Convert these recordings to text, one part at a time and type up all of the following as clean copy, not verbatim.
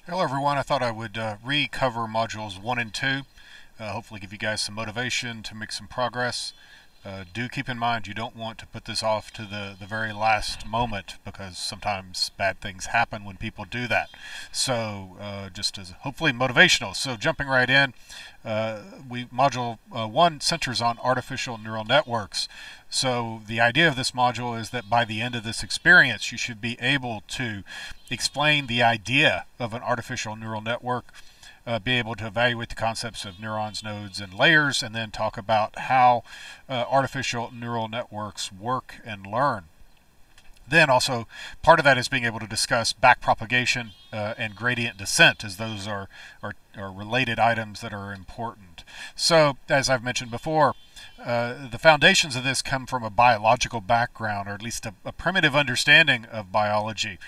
Hello everyone, I thought I would recover modules 1 and 2, hopefully give you guys some motivation to make some progress. Do keep in mind you don't want to put this off to the very last moment because sometimes bad things happen when people do that. So just as hopefully motivational. So jumping right in, module 1 centers on artificial neural networks. So the idea of this module is that by the end of this experience you should be able to explain the idea of an artificial neural network, be able to evaluate the concepts of neurons, nodes, and layers, and then talk about how artificial neural networks work and learn. Then also, part of that is being able to discuss backpropagation and gradient descent, as those are related items that are important. So, as I've mentioned before, the foundations of this come from a biological background, or at least a primitive understanding of biology.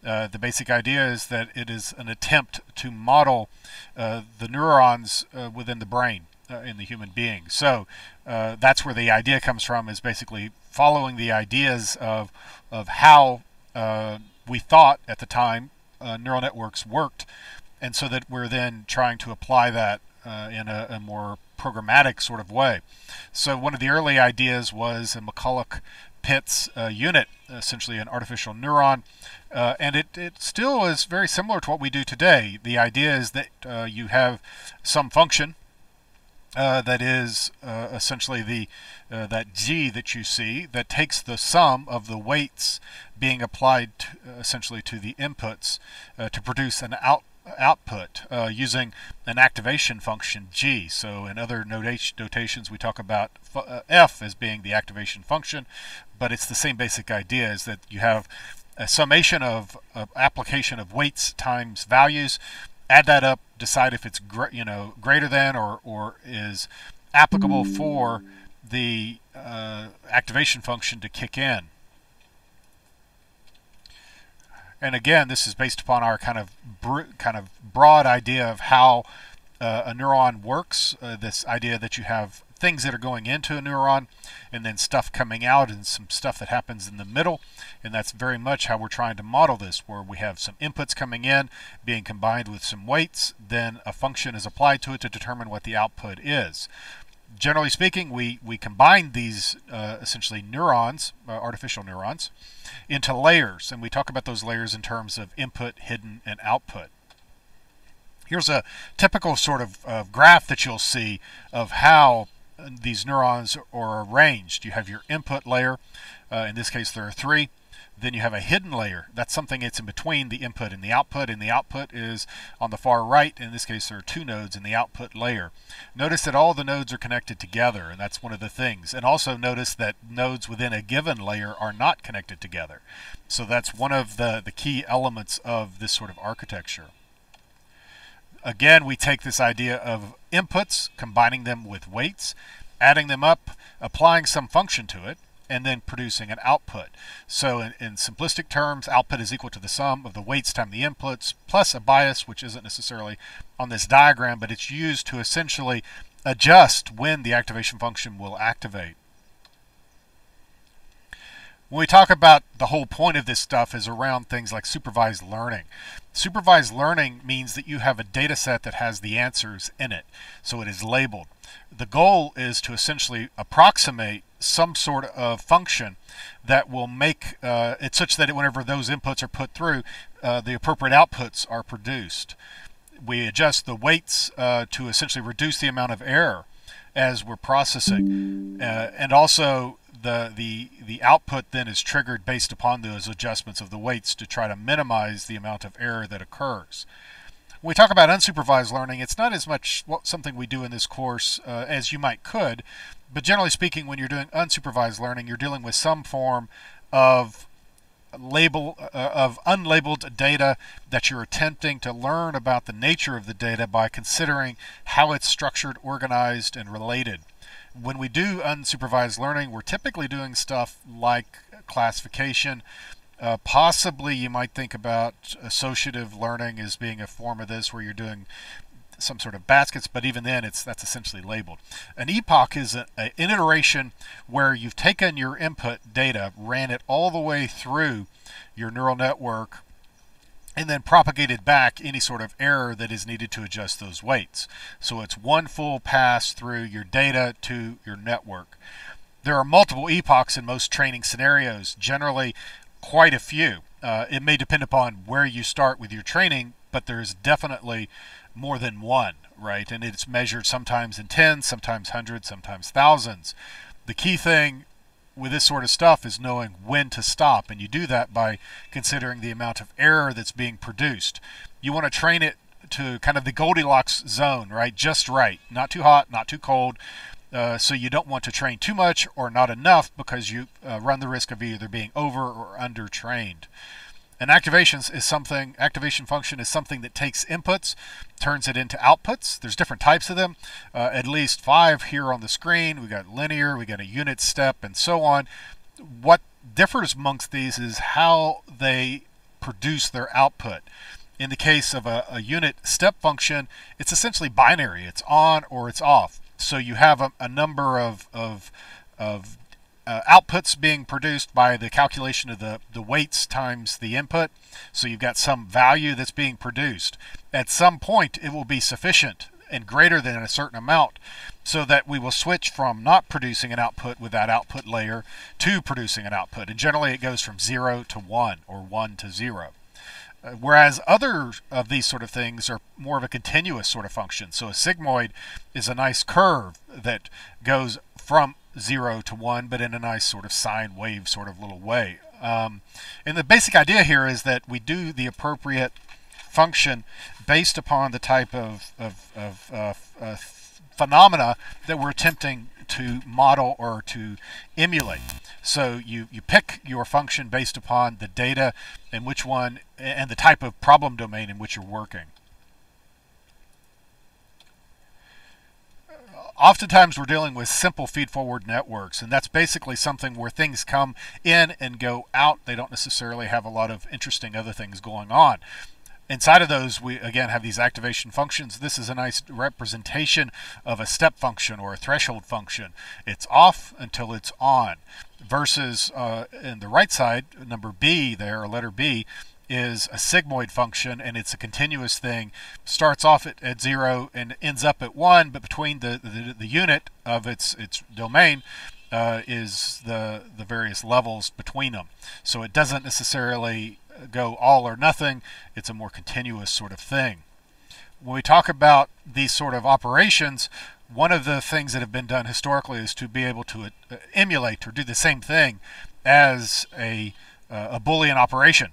The basic idea is that it is an attempt to model the neurons within the brain in the human being. So that's where the idea comes from, is basically following the ideas of how we thought at the time neural networks worked, and so that we're then trying to apply that in a more programmatic sort of way. So one of the early ideas was a McCulloch-Pitts unit, essentially an artificial neuron, and it still is very similar to what we do today. The idea is that you have some function that is essentially that g that you see that takes the sum of the weights being applied essentially to the inputs to produce an output using an activation function g. So in other notations we talk about f as being the activation function, but it's the same basic idea, is that you have a summation of application of weights times values, add that up, decide if it's greater than or is applicable for the activation function to kick in. And again, this is based upon our kind of broad idea of how a neuron works. This idea that you have things that are going into a neuron and then stuff coming out and some stuff that happens in the middle, and that's very much how we're trying to model this, where we have some inputs coming in being combined with some weights, then a function is applied to it to determine what the output is. Generally speaking, we combine these essentially neurons, artificial neurons, into layers, and we talk about those layers in terms of input, hidden, and output. Here's a typical sort of graph that you'll see of how these neurons are arranged. You have your input layer, in this case there are 3. Then you have a hidden layer. That's something that's in between the input and the output is on the far right. In this case there are 2 nodes in the output layer. Notice that all the nodes are connected together, and that's one of the things. And also notice that nodes within a given layer are not connected together. So that's one of the key elements of this sort of architecture. Again, we take this idea of inputs, combining them with weights, adding them up, applying some function to it, and then producing an output. So in simplistic terms, output is equal to the sum of the weights times the inputs plus a bias, which isn't necessarily on this diagram, but it's used to essentially adjust when the activation function will activate. When we talk about the whole point of this stuff is around things like supervised learning. Supervised learning means that you have a data set that has the answers in it, so it is labeled. The goal is to essentially approximate some sort of function that will make it such that whenever those inputs are put through, the appropriate outputs are produced. We adjust the weights to essentially reduce the amount of error as we're processing, and also the output then is triggered based upon those adjustments of the weights to try to minimize the amount of error that occurs. When we talk about unsupervised learning, it's not as much something we do in this course as you could, but generally speaking, when you're doing unsupervised learning, you're dealing with some form of unlabeled data that you're attempting to learn about the nature of the data by considering how it's structured, organized, and related. When we do unsupervised learning, we're typically doing stuff like classification. Possibly you might think about associative learning as being a form of this, where you're doing some sort of baskets, but even then that's essentially labeled. An epoch is an iteration where you've taken your input data, ran it all the way through your neural network, and then propagated back any sort of error that is needed to adjust those weights. So it's one full pass through your data to your network. There are multiple epochs in most training scenarios, generally quite a few. It may depend upon where you start with your training, but there's definitely more than one, right? And it's measured sometimes in tens, sometimes hundreds, sometimes thousands. The key thing with this sort of stuff is knowing when to stop, and you do that by considering the amount of error that's being produced. You want to train it to kind of the Goldilocks zone, right? Just right, not too hot, not too cold. So you don't want to train too much or not enough, because you run the risk of either being over or under trained. An activation function is something that takes inputs, turns it into outputs. There's different types of them, at least 5 here on the screen. We got linear, we got a unit step, and so on. What differs amongst these is how they produce their output. In the case of a unit step function, it's essentially binary. It's on or it's off. So you have a number of outputs being produced by the calculation of the weights times the input. So you've got some value that's being produced. At some point, it will be sufficient and greater than a certain amount, so that we will switch from not producing an output with that output layer to producing an output. And generally it goes from 0 to 1 or 1 to 0. Whereas other of these sort of things are more of a continuous sort of function. So a sigmoid is a nice curve that goes from 0 to 1, but in a nice sort of sine wave sort of little way. And the basic idea here is that we do the appropriate function based upon the type of phenomena that we're attempting to model or to emulate. So you pick your function based upon the data and which one and the type of problem domain in which you're working. Oftentimes we're dealing with simple feed-forward networks, and that's basically something where things come in and go out. They don't necessarily have a lot of interesting other things going on. Inside of those, we again have these activation functions. This is a nice representation of a step function or a threshold function. It's off until it's on, versus in the right side, number B there, or letter B, is a sigmoid function, and it's a continuous thing. Starts off at 0 and ends up at 1, but between the unit of its domain is the various levels between them. So it doesn't necessarily go all or nothing. It's a more continuous sort of thing. When we talk about these sort of operations, one of the things that have been done historically is to be able to emulate or do the same thing as a Boolean operation.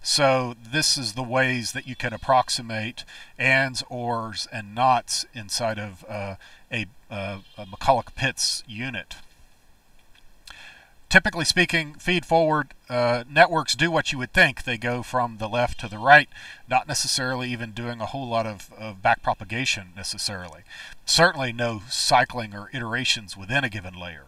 So this is the ways that you can approximate ands, ors, and nots inside of a McCulloch-Pitts unit. Typically speaking, feed-forward networks do what you would think. They go from the left to the right, not necessarily even doing a whole lot of backpropagation necessarily. Certainly no cycling or iterations within a given layer.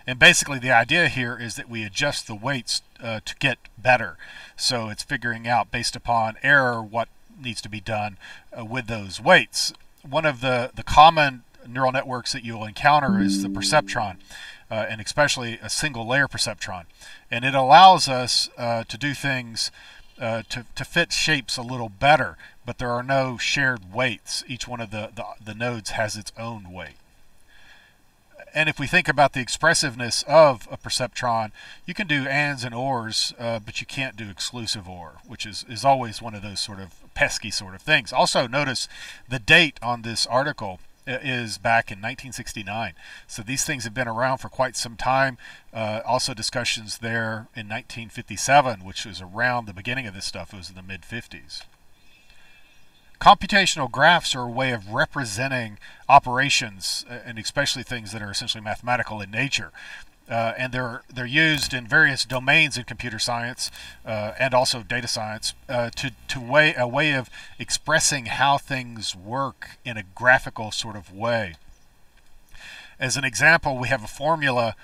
And basically the idea here is that we adjust the weights to get better. So it's figuring out based upon error what needs to be done with those weights. One of the common neural networks that you'll encounter is the perceptron, and especially a single layer perceptron. And it allows us to do things to fit shapes a little better, but there are no shared weights. Each one of the nodes has its own weight. And if we think about the expressiveness of a perceptron, you can do ands and ors, but you can't do exclusive or, which is always one of those sort of pesky sort of things. Also notice the date on this article is back in 1969. So these things have been around for quite some time. Also discussions there in 1957, which was around the beginning of this stuff. It was in the mid-50s. Computational graphs are a way of representing operations, and especially things that are essentially mathematical in nature. And they're used in various domains in computer science and also data science a way of expressing how things work in a graphical sort of way. As an example, we have a formula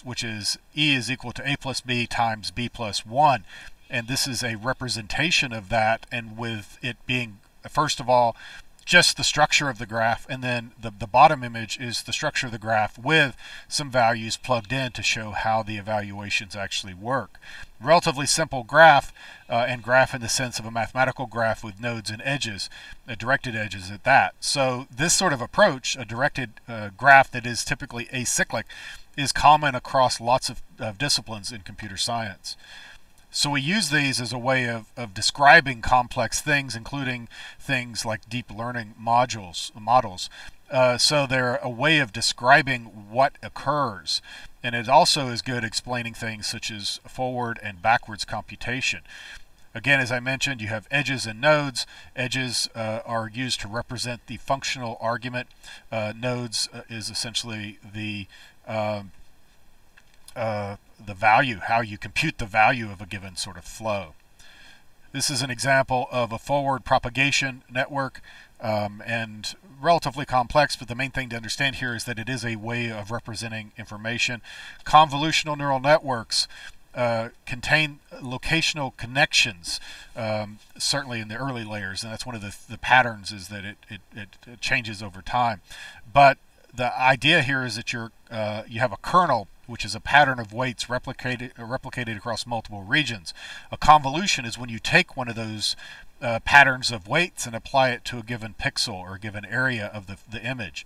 which is E is equal to A plus B times B plus 1. And this is a representation of that, and with it being, first of all, just the structure of the graph, and then the bottom image is the structure of the graph with some values plugged in to show how the evaluations actually work. Relatively simple graph, and graph in the sense of a mathematical graph with nodes and edges, directed edges at that. So this sort of approach, a directed graph that is typically acyclic, is common across lots of disciplines in computer science. So we use these as a way of describing complex things, including things like deep learning models. So they're a way of describing what occurs. And it also is good explaining things such as forward and backwards computation. Again, as I mentioned, you have edges and nodes. Edges are used to represent the functional argument. Nodes is essentially the value, how you compute the value of a given sort of flow. This is an example of a forward propagation network, and relatively complex, but the main thing to understand here is that it is a way of representing information. Convolutional neural networks contain locational connections, certainly in the early layers, and that's one of the patterns, is that it changes over time. But the idea here is that you have a kernel, which is a pattern of weights replicated across multiple regions. A convolution is when you take one of those patterns of weights and apply it to a given pixel or a given area of the image.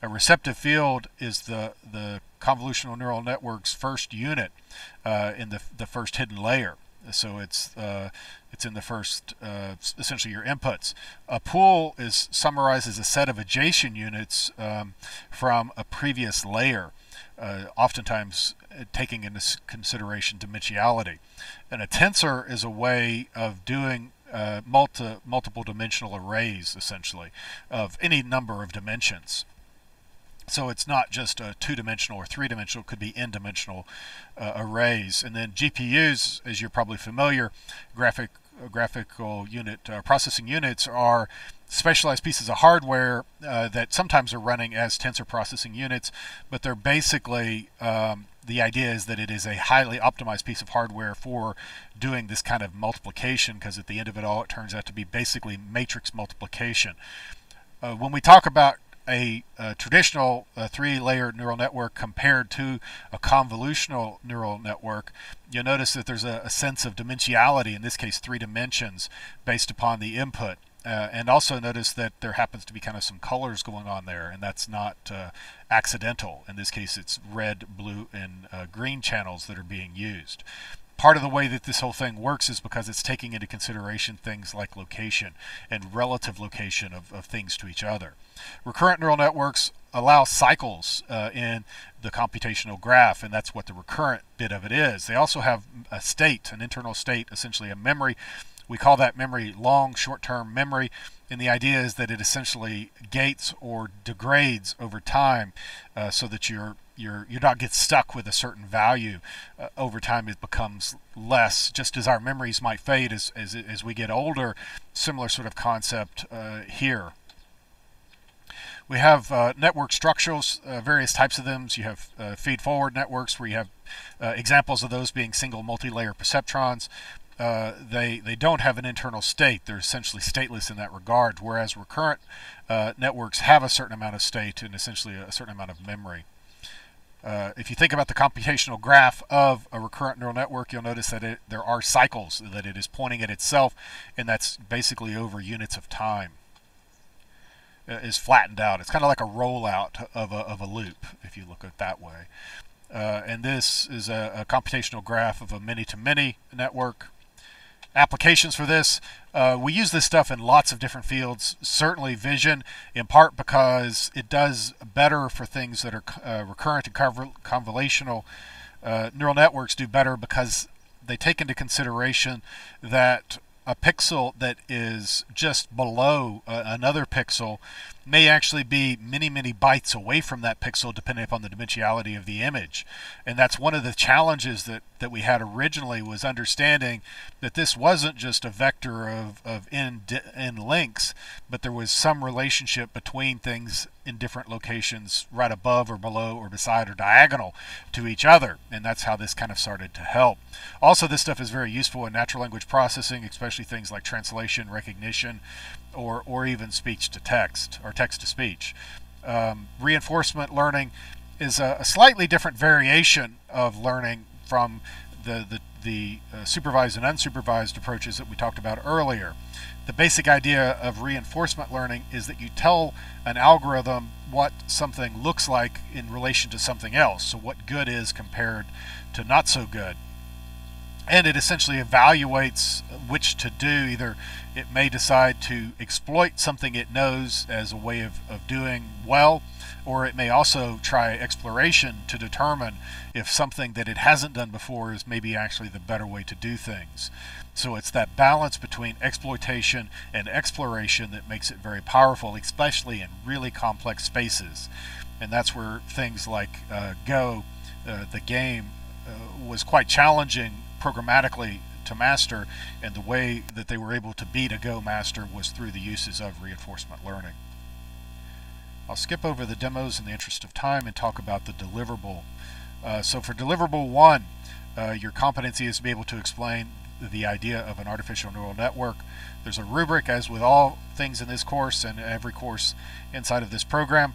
A receptive field is the convolutional neural network's first unit in the first hidden layer. So it's in the first, essentially your inputs. A pool is summarized as a set of adjacent units from a previous layer, oftentimes taking into consideration dimensionality. And a tensor is a way of doing multiple dimensional arrays, essentially, of any number of dimensions. So it's not just a two-dimensional or three-dimensional, it could be n-dimensional arrays. And then GPUs, as you're probably familiar, graphical unit processing units, are specialized pieces of hardware that sometimes are running as tensor processing units, but they're basically, the idea is that it is a highly optimized piece of hardware for doing this kind of multiplication, because at the end of it all, it turns out to be basically matrix multiplication. When we talk about a traditional three-layer neural network compared to a convolutional neural network, you'll notice that there's a sense of dimensionality, in this case 3 dimensions, based upon the input. And also notice that there happens to be kind of some colors going on there, and that's not accidental. In this case, it's red, blue, and green channels that are being used. Part of the way that this whole thing works is because it's taking into consideration things like location and relative location of things to each other. Recurrent neural networks allow cycles in the computational graph, and that's what the recurrent bit of it is. They also have a state, an internal state, essentially a memory. We call that memory long short-term memory, and the idea is that it essentially gates or degrades over time, so that you're not get stuck with a certain value. Over time it becomes less, just as our memories might fade as we get older. Similar sort of concept here. We have network structures, various types of them. So you have feed-forward networks, where you have examples of those being single multi-layer perceptrons. They don't have an internal state. They're essentially stateless in that regard, whereas recurrent networks have a certain amount of state and essentially a certain amount of memory. If you think about the computational graph of a recurrent neural network, you'll notice that there are cycles, that it is pointing at itself, and that's basically over units of time. Is flattened out. It's kind of like a rollout of a loop, if you look at it that way. And this is a computational graph of a many-to-many network. Applications for this, we use this stuff in lots of different fields. Certainly vision, in part because it does better for things that are recurrent and convolutional. Neural networks do better because they take into consideration that a pixel that is just below another pixel may actually be many bytes away from that pixel, depending upon the dimensionality of the image. And that's one of the challenges that we had originally, was understanding that this wasn't just a vector of n links, but there was some relationship between things in different locations right above or below or beside or diagonal to each other. And that's how this kind of started to help. Also, this stuff is very useful in natural language processing, especially especially things like translation, recognition, or even speech to text or text to speech. Reinforcement learning is a slightly different variation of learning from the supervised and unsupervised approaches that we talked about earlier. The basic idea of reinforcement learning is that you tell an algorithm what something looks like in relation to something else, so what good is compared to not so good. And it essentially evaluates which to do. Either it may decide to exploit something it knows as a way of doing well, or it may also try exploration to determine if something that it hasn't done before is maybe actually the better way to do things. So it's that balance between exploitation and exploration that makes it very powerful, especially in really complex spaces. And that's where things like Go, the game, was quite challenging programmatically to master, and the way that they were able to beat a Go master was through the uses of reinforcement learning. I'll skip over the demos in the interest of time and talk about the deliverable. So for deliverable 1, your competency is to be able to explain the idea of an artificial neural network. There's a rubric, as with all things in this course and every course inside of this program.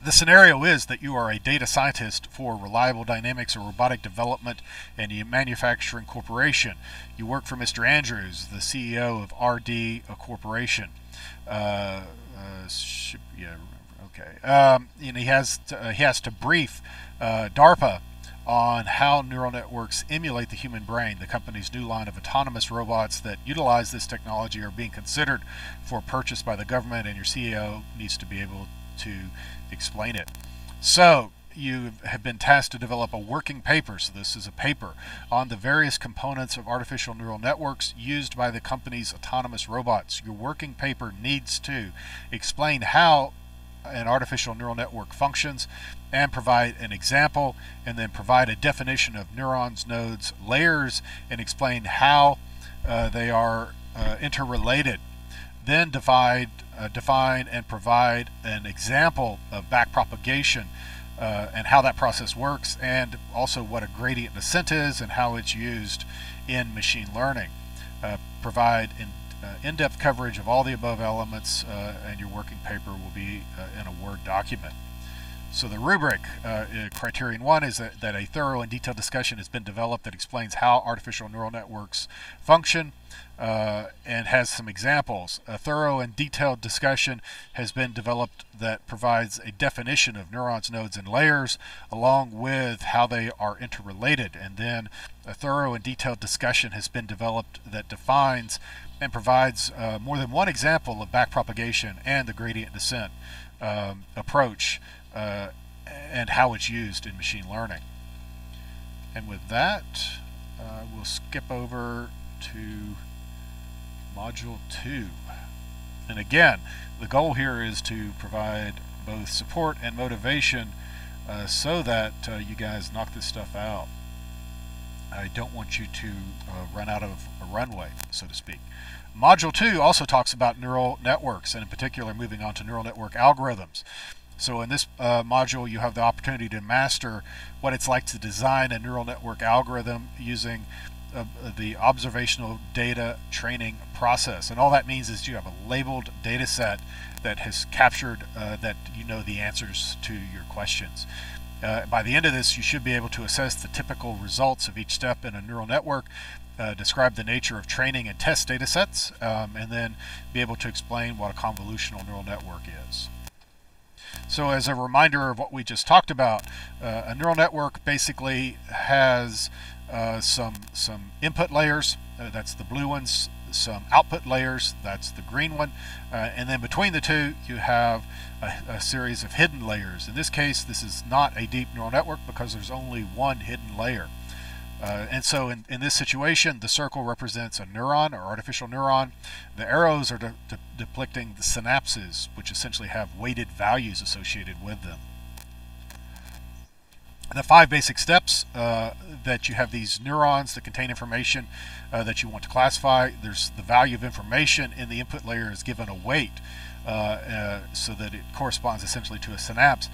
The scenario is that you are a data scientist for Reliable Dynamics or Robotic Development and a manufacturing corporation. You work for Mr. Andrews, the CEO of RD Corporation. And he has to brief DARPA on how neural networks emulate the human brain. The company's new line of autonomous robots that utilize this technology are being considered for purchase by the government, and your CEO needs to be able to explain it. So you have been tasked to develop a working paper, so this is a paper, on the various components of artificial neural networks used by the company's autonomous robots. Your working paper needs to explain how an artificial neural network functions and provide an example, and then provide a definition of neurons, nodes, layers, and explain how they are interrelated. Then define and provide an example of backpropagation and how that process works, and also what a gradient descent is and how it's used in machine learning. Provide in-depth coverage of all the above elements, and your working paper will be in a Word document. So the rubric, criterion 1, is that a thorough and detailed discussion has been developed that explains how artificial neural networks function and has some examples. A thorough and detailed discussion has been developed that provides a definition of neurons, nodes, and layers, along with how they are interrelated. And then a thorough and detailed discussion has been developed that defines and provides more than one example of backpropagation and the gradient descent approach, and how it's used in machine learning. And with that, we'll skip over to Module 2. And again, the goal here is to provide both support and motivation so that you guys knock this stuff out. I don't want you to run out of a runway, so to speak. Module 2 also talks about neural networks, and in particular moving on to neural network algorithms. So in this module, you have the opportunity to master what it's like to design a neural network algorithm using the observational data training process. And all that means is you have a labeled data set that has captured that you know the answers to your questions. By the end of this, you should be able to assess the typical results of each step in a neural network, describe the nature of training and test data sets, and then be able to explain what a convolutional neural network is. So as a reminder of what we just talked about, a neural network basically has some input layers, that's the blue ones, some output layers, that's the green one, and then between the two you have a series of hidden layers. In this case, this is not a deep neural network because there's only one hidden layer. And so in this situation, the circle represents a neuron or artificial neuron. The arrows are depicting the synapses, which essentially have weighted values associated with them. The 5 basic steps that you have these neurons that contain information that you want to classify. There's the value of information in the input layer is given a weight so that it corresponds essentially to a synapse.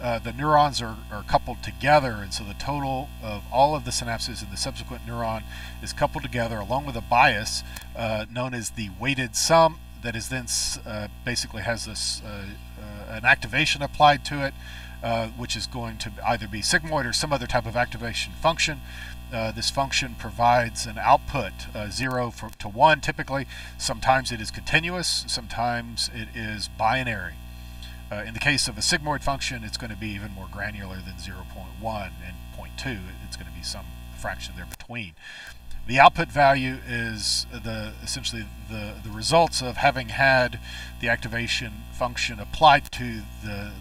The neurons are coupled together, and so the total of all of the synapses in the subsequent neuron is coupled together along with a bias known as the weighted sum, that is then basically has this an activation applied to it, which is going to either be sigmoid or some other type of activation function. This function provides an output 0 to 1 typically. Sometimes it is continuous, sometimes it is binary. In the case of a sigmoid function, it's going to be even more granular than 0.1 and 0.2. It's going to be some fraction there between. The output value is essentially the results of having had the activation function applied to the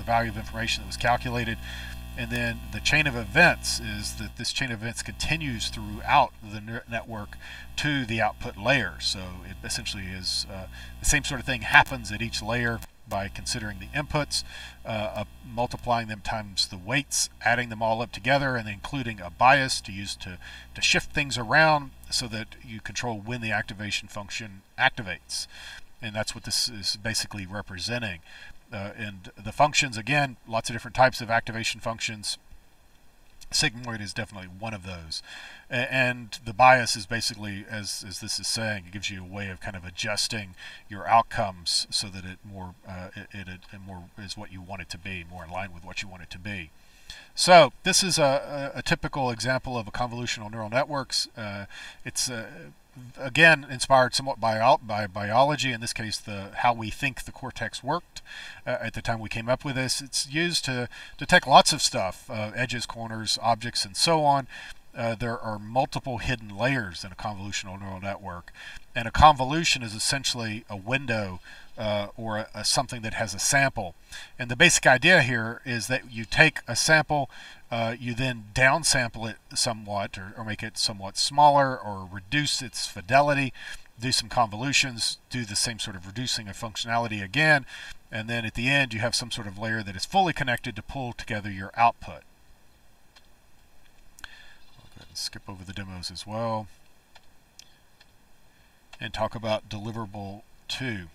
value of information that was calculated. And then the chain of events is that this chain of events continues throughout the network to the output layer. So it essentially is the same sort of thing happens at each layer by considering the inputs, multiplying them times the weights, adding them all up together, and then including a bias to use to shift things around so that you control when the activation function activates. And that's what this is basically representing. And the functions, again, lots of different types of activation functions. Sigmoid is definitely one of those. And the bias is basically, as this is saying, it gives you a way of kind of adjusting your outcomes so that it more is what you want it to be, more in line with what you want it to be. So this is a typical example of a convolutional neural networks. It's again inspired somewhat by biology, in this case how we think the cortex worked at the time we came up with this. It's used to detect lots of stuff, edges, corners, objects, and so on. There are multiple hidden layers in a convolutional neural network, and a convolution is essentially a window or something that has a sample. And the basic idea here is that you take a sample, you then downsample it somewhat, or make it somewhat smaller, or reduce its fidelity, do some convolutions, do the same sort of reducing of functionality again, and then at the end you have some sort of layer that is fully connected to pull together your output. I'll go ahead and skip over the demos as well and talk about deliverable 2.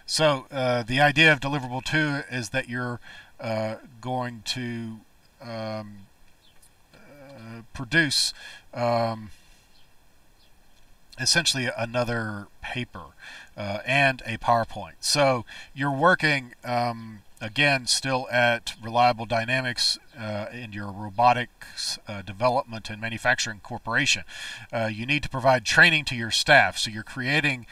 So the idea of deliverable 2 is that you're going to produce essentially another paper and a PowerPoint. So you're working again still at Reliable Dynamics in your robotics development and manufacturing corporation. You need to provide training to your staff, so you're creating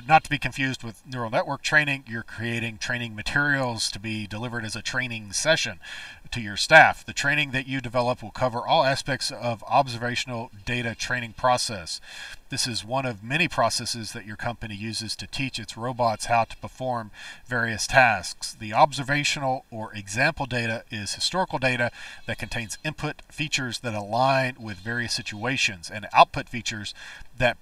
not to be confused with neural network training, you're creating training materials to be delivered as a training session to your staff. The training that you develop will cover all aspects of observational data training process. This is one of many processes that your company uses to teach its robots how to perform various tasks. The observational or example data is historical data that contains input features that align with various situations, and output features that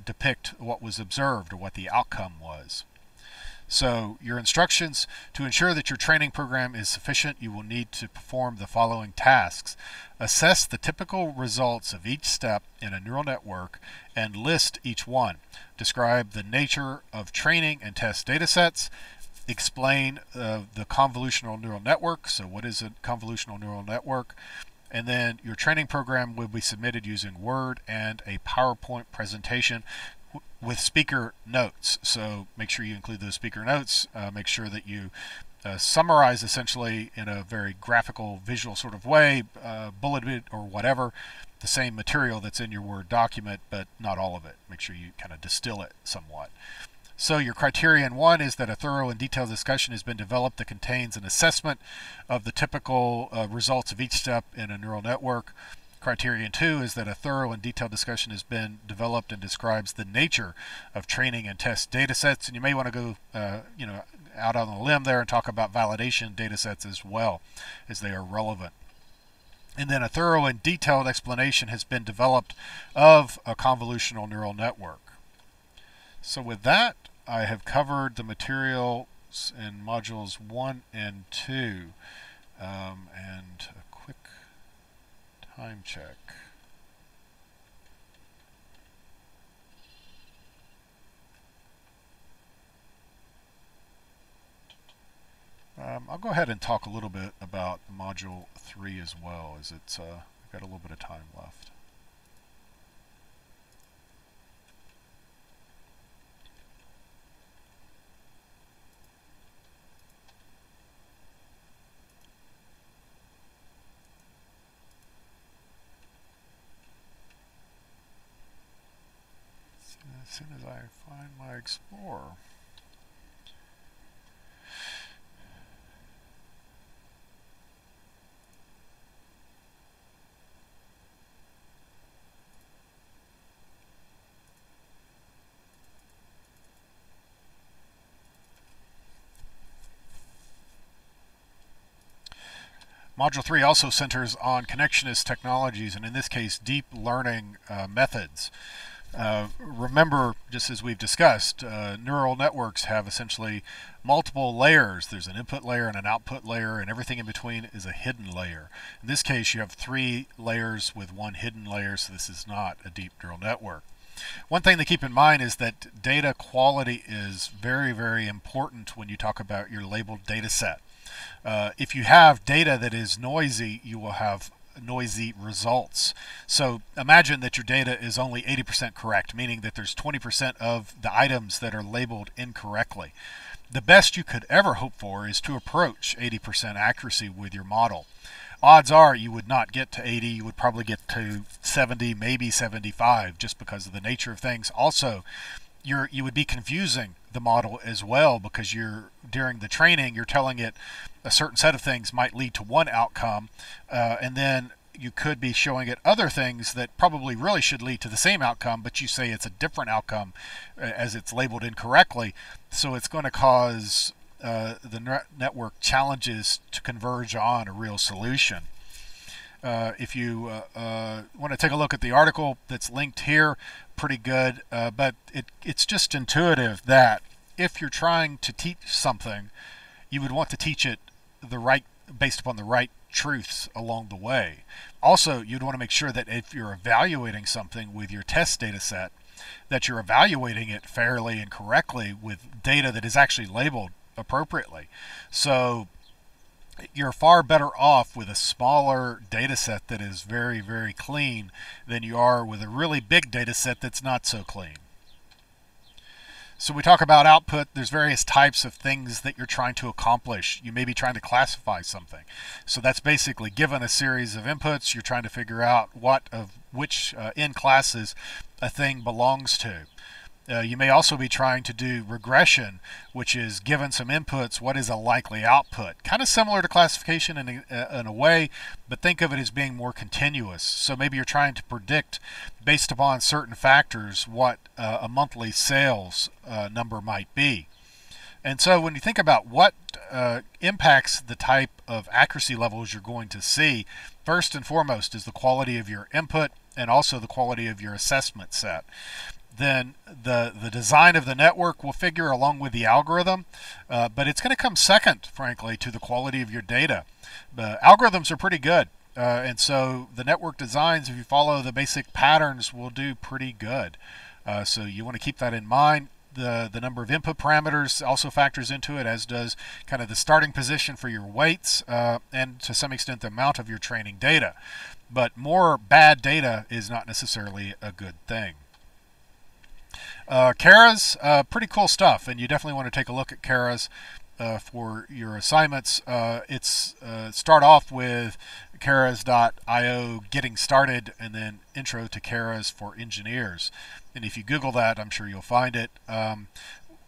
depict what was observed or what the outcome was. So your instructions: to ensure that your training program is sufficient, you will need to perform the following tasks. Assess the typical results of each step in a neural network and list each one. Describe the nature of training and test data sets. Explain the convolutional neural network. So what is a convolutional neural network? And then your training program will be submitted using Word and a PowerPoint presentation with speaker notes. So make sure you include those speaker notes. Make sure that you summarize essentially in a very graphical, visual sort of way, bulleted or whatever, the same material that's in your Word document, but not all of it. Make sure you kind of distill it somewhat. So your criterion 1 is that a thorough and detailed discussion has been developed that contains an assessment of the typical results of each step in a neural network. Criterion 2 is that a thorough and detailed discussion has been developed and describes the nature of training and test data sets. And you may want to go out on a limb there and talk about validation data sets as well, as they are relevant. And then a thorough and detailed explanation has been developed of a convolutional neural network. So with that, I have covered the materials in modules 1 and 2. And a quick time check. I'll go ahead and talk a little bit about module 3 as well, as it's got a little bit of time left. as soon as I find my Explorer. Module 3 also centers on connectionist technologies, and in this case, deep learning methods. Remember, just as we've discussed, neural networks have essentially multiple layers. There's an input layer and an output layer, and everything in between is a hidden layer. In this case, you have 3 layers with 1 hidden layer, so this is not a deep neural network. One thing to keep in mind is that data quality is very, very important when you talk about your labeled data set. If you have data that is noisy, you will have noisy results. So imagine that your data is only 80% correct, meaning that there's 20% of the items that are labeled incorrectly. The best you could ever hope for is to approach 80% accuracy with your model. Odds are you would not get to 80, you would probably get to 70, maybe 75, just because of the nature of things. Also, you would be confusing the model as well, because during the training you're telling it a certain set of things might lead to one outcome, and then you could be showing it other things that probably really should lead to the same outcome, but you say it's a different outcome as it's labeled incorrectly. So it's going to cause the network challenges to converge on a real solution. If you want to take a look at the article that's linked here, pretty good, but it's just intuitive that if you're trying to teach something, you would want to teach it based upon the right truths along the way. Also, you'd want to make sure that if you're evaluating something with your test data set, that you're evaluating it fairly and correctly with data that is actually labeled appropriately. So you're far better off with a smaller data set that is very, very clean than you are with a really big data set that's not so clean. So we talk about output. There's various types of things that you're trying to accomplish. You may be trying to classify something. So that's basically given a series of inputs. You're trying to figure out which in classes a thing belongs to. You may also be trying to do regression, which is given some inputs, what is a likely output? Kind of similar to classification in a way, but think of it as being more continuous. So maybe you're trying to predict, based upon certain factors, what a monthly sales number might be. And so when you think about what impacts the type of accuracy levels you're going to see, first and foremost is the quality of your input and also the quality of your assessment set. Then the design of the network will figure along with the algorithm, but it's going to come second, frankly, to the quality of your data. The algorithms are pretty good, and so the network designs, if you follow the basic patterns, will do pretty good. So you want to keep that in mind. The number of input parameters also factors into it, as does kind of the starting position for your weights, and to some extent the amount of your training data. But more bad data is not necessarily a good thing. Keras, pretty cool stuff, and you definitely want to take a look at Keras for your assignments. Start off with Keras.io, getting started, and then intro to Keras for engineers. And if you Google that, I'm sure you'll find it.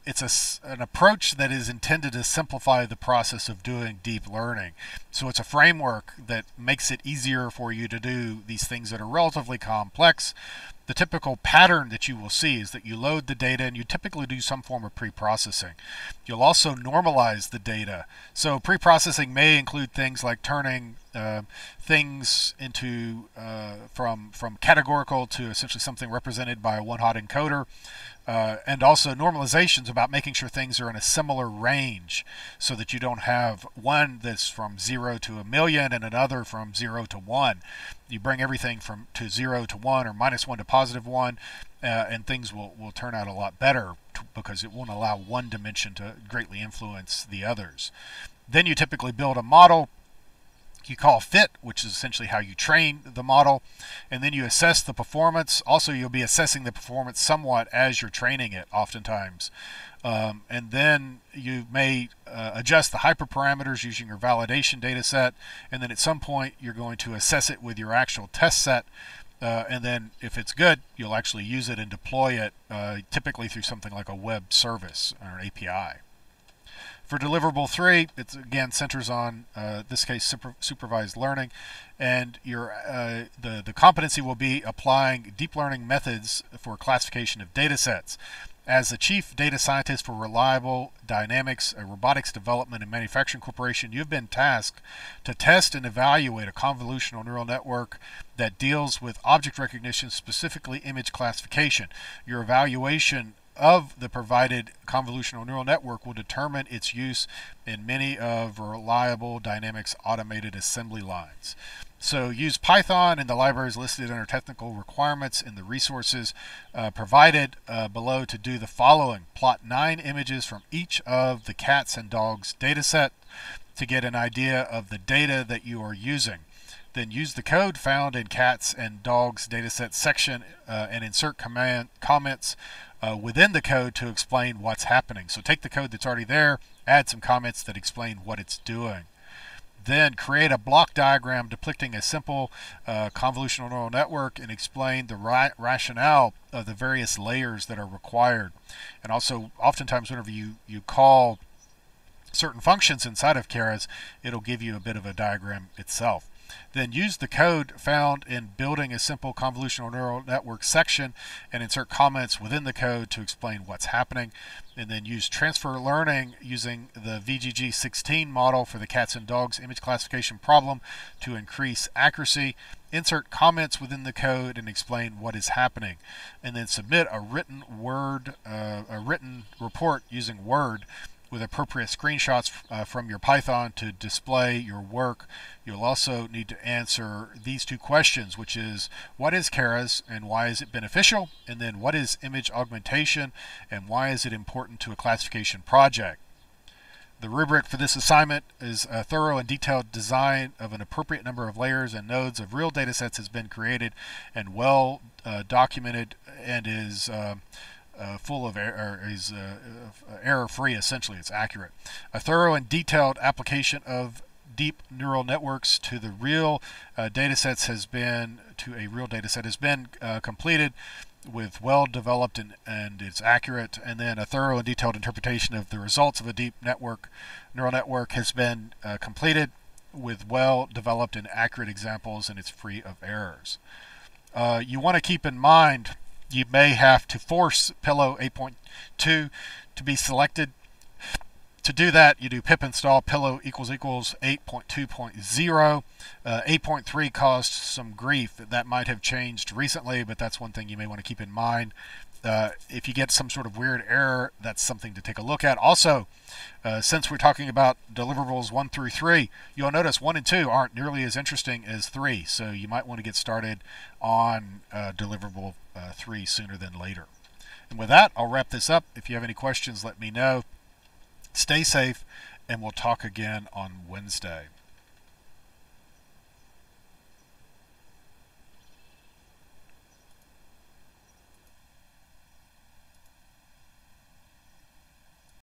It's an approach that is intended to simplify the process of doing deep learning. So it's a framework that makes it easier for you to do these things that are relatively complex. The typical pattern that you will see is that you load the data and you typically do some form of pre-processing. You'll also normalize the data. So pre-processing may include things like turning things into from categorical to essentially something represented by a one-hot encoder. And also normalizations about making sure things are in a similar range so that you don't have one that's from 0 to 1,000,000 and another from 0 to 1. You bring everything to 0 to 1 or -1 to +1, and things will turn out a lot better because it won't allow one dimension to greatly influence the others. Then you typically build a model you call fit, which is essentially how you train the model, and then you assess the performance. Also, you'll be assessing the performance somewhat as you're training it oftentimes. And then you may adjust the hyperparameters using your validation data set, and then at some point you're going to assess it with your actual test set, and then if it's good, you'll actually use it and deploy it, typically through something like a web service or an API. For deliverable 3, it again centers on this case supervised learning, and the competency will be applying deep learning methods for classification of data sets. As the chief data scientist for Reliable Dynamics, a robotics development and manufacturing corporation, you've been tasked to test and evaluate a convolutional neural network that deals with object recognition, specifically image classification. Your evaluation of the provided convolutional neural network will determine its use in many of Reliable Dynamics automated assembly lines. So use Python and the libraries listed under technical requirements in the resources provided below to do the following. Plot 9 images from each of the cats and dogs data set to get an idea of the data that you are using. Then use the code found in cats and dogs dataset section and insert comments within the code to explain what's happening. So take the code that's already there, add some comments that explain what it's doing. Then create a block diagram depicting a simple convolutional neural network and explain the rationale of the various layers that are required. And also, oftentimes whenever you call certain functions inside of Keras, it'll give you a bit of a diagram itself. Then use the code found in building a simple convolutional neural network section and insert comments within the code to explain what's happening. And then use transfer learning using the VGG16 model for the cats and dogs image classification problem to increase accuracy. Insert comments within the code and explain what is happening. And then submit a written report using Word with appropriate screenshots from your Python to display your work. You'll also need to answer these 2 questions, which is, what is Keras and why is it beneficial? And then what is image augmentation and why is it important to a classification project? The rubric for this assignment is a thorough and detailed design of an appropriate number of layers and nodes of real data sets has been created and well documented and is full of error-free. Essentially, it's accurate. A thorough and detailed application of deep neural networks to the real data sets has been completed with well developed and it's accurate. And then a thorough and detailed interpretation of the results of a deep neural network has been completed with well developed and accurate examples, and it's free of errors. You want to keep in mind you may have to force Pillow 8.2 to be selected. To do that, you do pip install pillow == 8.2.0. 8.3 caused some grief. That might have changed recently, but that's one thing you may want to keep in mind. If you get some sort of weird error, that's something to take a look at. Also, since we're talking about deliverables 1 through 3, you'll notice 1 and 2 aren't nearly as interesting as 3, so you might want to get started on deliverable 3 sooner than later. And with that, I'll wrap this up. If you have any questions, let me know. Stay safe, and we'll talk again on Wednesday.